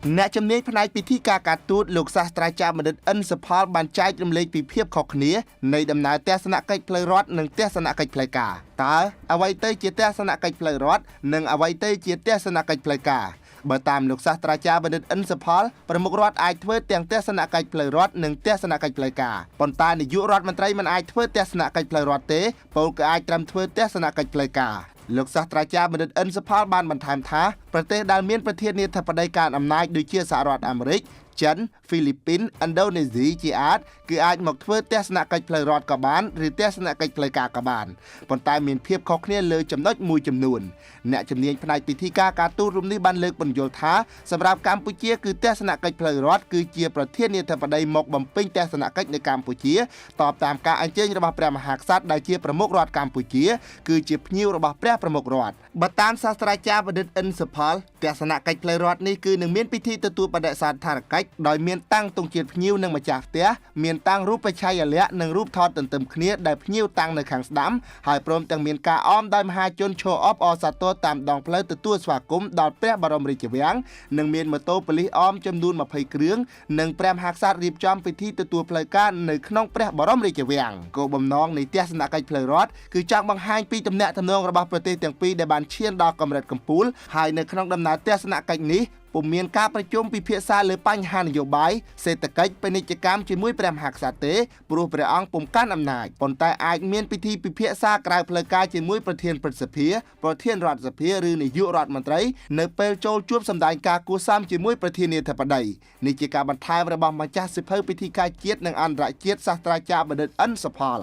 អ្នកជំនាញផ្នែកពិធីការការទូតលោកសាស្ត្រាចារ្យបណ្ឌិតអិនសុផលបានចែករំលែកពីភាពខុសគ្នានៃដំណើរទស្សនកិច្ចផ្លូវរដ្ឋនិងទស្សនកិច្ចផ្លូវការតើអ្វីទៅជាទស្សនកិច្ចផ្លូវរដ្ឋនិងអ្វីទៅជាទស្សនកិច្ចផ្លូវការបើតាមលោកសាស្ត្រាចារ្យបណ្ឌិតអិនសុផលប្រមុខរដ្ឋអាចធ្វើទាំងទស្សនកិច្ចផ្លូវរដ្ឋនិងទស្សនកិច្ចផ្លូវការប៉ុន្តែនាយករដ្ឋមន្ត្រីមិនអាចធ្វើទស្សនកិច្ចផ្លូវរដ្ឋទេពលគឺអាចត្រឹមធ្វើទស្សនកិច្ចផ្លូវការលោកសាស្ត្រាចារ្យបណ្ឌិតអិនសុផលបានបន្ថែមថាប្រទេសដែលមានប្រធានាធិបតីកាន់អំណាចដូចជាសហរដ្ឋអាមេរិកចិនហ្វីលីពីនឥណ្ឌូនេស៊ីជាអាចមកធ្វើទស្សនកិច្ចផ្លូវរដ្ឋក៏បានឬទស្សនកិច្ចផ្លូវការក៏បានប៉ុន្តែមានភាពខុសគ្នាលើចំណុចមួយចំនួនអ្នកជំនាញផ្នែកពិធីការការទូតរូបនេះបានលើកបញ្យល់ថាសម្រាប់កម្ពុជាគឺទស្សនកិច្ចផ្លូវរដ្ឋគឺជាប្រធានាធិបតីមកបំពេញទស្សនកិច្ចនៅកម្ពុជាតបតាមការអញ្ជើញរបស់ព្រះមហាក្សត្រដែលជាប្រមុខរដ្ឋកម្ពុជាគឺជាភ្ញៀវរបស់ព្រះប្រមុខរដ្ឋបើតាមសាស្ត្រាចារ្យបណ្ឌិតអិនសុផលទស្សនកិច្ចផ្លូវរដ្ឋនេះគឺនឹងមានពិធីទទួលបដិសណ្ឋារកិច្ចដោយមានតាំងទង់ជាតិភ្ញៀវនិងម្ចាស់ផ្ទះមានតាំងរូបបច្ឆ័យលក្ខណ៍និងរូបថតទន្ទឹមគ្នាដែលភ្ញៀវតាំងនៅខាងស្ដាំហើយព្រមទាំងមានការអមដោយមហាជនឈរអបអរសាទរតាមដងផ្លូវទទួលស្វាគមន៍ដល់ព្រះបរមរាជវាំងនិងមានម៉ូតូប៉ូលីសអមចំនួន20គ្រឿងនិងព្រះមហាក្សត្ររៀបចំពិធីទទួលផ្លូវការនៅក្នុងព្រះបរមរាជវាំងគោលបំណងនៃទស្សនកិច្ចផ្លូវរដ្ឋគឺចង់បង្ហាញពីទំនាក់ទំនងរបស់ប្រទេសទាំងពីរដែលបានឈានដល់កម្រិតកំពូលហើយនៅក្នុងដំណើរទស្សនកិច្ចនេះពុំមានការប្រជុំពិភាក្សាលើបញ្ហានយោបាយសេដ្ឋកិច្ចពាណិជ្ជកម្មជាមួយព្រះមហាក្សត្រទេព្រោះព្រះអង្គពុំកាន់អំណាចប៉ុន្តែអាចមានពិធីពិភាក្សាក្រៅផ្លូវការជាមួយប្រធានព្រឹទ្ធសភាប្រធានរដ្ឋសភាឬនាយករដ្ឋមន្ត្រីនៅពេលចូលជួបសម្ដែងការគួសមជាមួយប្រធានាធិបតីនេះជាការបន្ថែមរបស់ម្ចាស់សិភៅពិធីការជាតិនិងអន្តរជាតិសាស្ត្រាចារ្យបណ្ឌិតអិនសុផល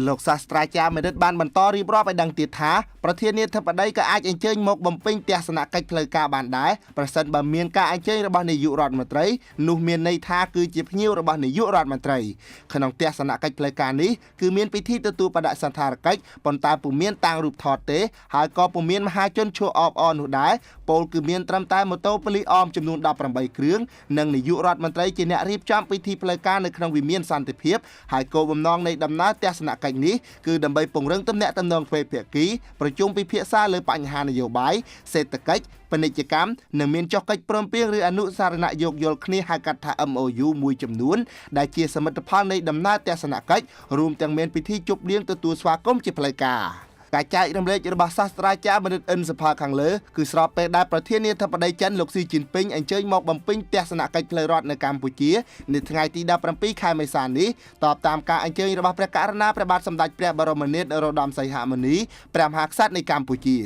លោកសាស្ត្រាចារ្យបណ្ឌិតបានបន្តរៀបរាប់ឲ្យដឹងទៀតថាប្រធានាធិបតីក៏អាចអញ្ជើញមកបំពេញទស្សនកិច្ចផ្លូវការបានដែរប្រសិនបើមានការអញ្ជើញរបស់នាយករដ្ឋមន្ត្រីនោះមានន័យថាគឺជាភ្ញៀវរបស់នាយករដ្ឋមន្ត្រីក្នុងទស្សនកិច្ចផ្លូវការនេះគឺមានពិធីទទួលបដិសណ្ឋារកិច្ចប៉ុន្តែពុំមានតាំងរូបថតទេហើយក៏ពុំមានមហាជនឈរអបអរនោះដែរពលគឺមានត្រឹមតែម៉ូតូប៉ូលីសអមចំនួន18គ្រឿងនិងនាយករដ្ឋមន្ត្រីជាអ្នករៀបចំពិធីផ្លូវការនៅក្នុងវិមានសន្តិភាពហើយគោលបំណងនៃដំណើរទស្សនកិច្ចនេះគឺដើម្បីពង្រឹងទំនាក់ទំនងទ្វេភាគីប្រជុំពិភាក្សាលើបញ្ហានយោបាយសេដ្ឋកិច្ចពាណិជ្ជកម្មនិងមានចុះកិច្ចព្រមព្រៀងឬអនុសារណៈយោគយល់គ្នាហៅកាត់ថា MOU មួយចំនួនដែលជាសមិទ្ធផលនៃដំណើរទស្សនកិច្ចរួមទាំងមានពិធីជប់លៀងទទួលស្វាគមន៍ជាផ្លូវការការចែករំលែករបស់សាស្ត្រាចារ្យបណ្ឌិតអិនសុផលខាងលើគឺស្របពេលដែលប្រធានាធិបតីចិនលោកស៊ីជីនពីងអញ្ជើញមកបំពេញទស្សនកិច្ចផ្លូវរដ្ឋនៅកម្ពុជានៅថ្ងៃទី17ខែមេសានេះតបតាមការអញ្ជើញរបស់ព្រះករុណាព្រះបាទសម្ដេចព្រះបរមនាថនរោត្តមសីហមុនីព្រះមហាក្សត្រនៃកម្ពុជា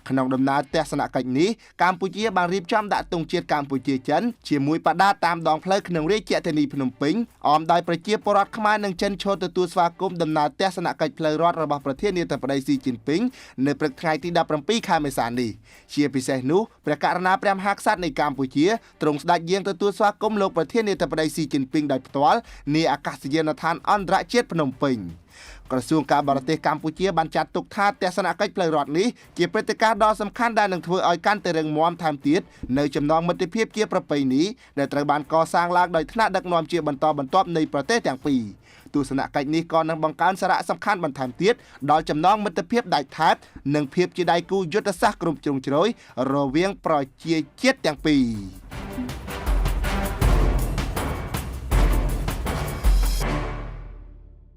ក្នុងដំណើរទស្សនកិច្ចនេះកម្ពុជាបានរៀបចំដាក់ទង់ជាតិកម្ពុជាចិនជាមួយបដាតាមដងផ្លូវក្នុងរាជធានីភ្នំពេញអមដោយប្រជាពលរដ្ឋខ្មែរនិងចិនឈរទទួលស្វាគមន៍ដំណើរទស្សនកិច្ចផ្លូវរដ្ឋរបស់ប្រធានាធិបតីស៊ីជីនពីងនៅព្រឹកថ្ងៃទី17ខែមេសានេះជាពិសេសនោះព្រះករុណាព្រះមហាក្សត្រនៃកម្ពុជាទ្រង់ស្ដេចយាងទទួលស្វាគមន៍លោកប្រធានាធិបតីស៊ីជីនពីងដោយផ្ទាល់នាអាកាសយានដ្ឋានអន្តរជាតិភ្នំពេញក្រសួងការបរទេសកម្ពុជាបានចាត់ទុកថាទស្សនកិច្ចផ្លូវរដ្ឋនេះជាព្រឹត្តិការណ៍ដ៏សំខាន់ដែលនឹងធ្វើឲ្យកាន់តែរឹងមាំថែមទៀតនៅចំណងមិត្តភាពជាប្រពៃណីដែលត្រូវបានកសាងឡើងដោយថ្នាក់ដឹកនាំជាបន្តបន្ទាប់នៃប្រទេសទាំងពីរទស្សនកិច្ចនេះក៏នឹងបង្កើនសារៈសំខាន់បន្ថែមទៀតដល់ចំណងមិត្តភាពដាច់ថែបនិងភាពជាដៃគូយុទ្ធសាស្ត្រគ្រប់ជ្រុងជ្រោយរវាងប្រជាជាតិទាំងពីរ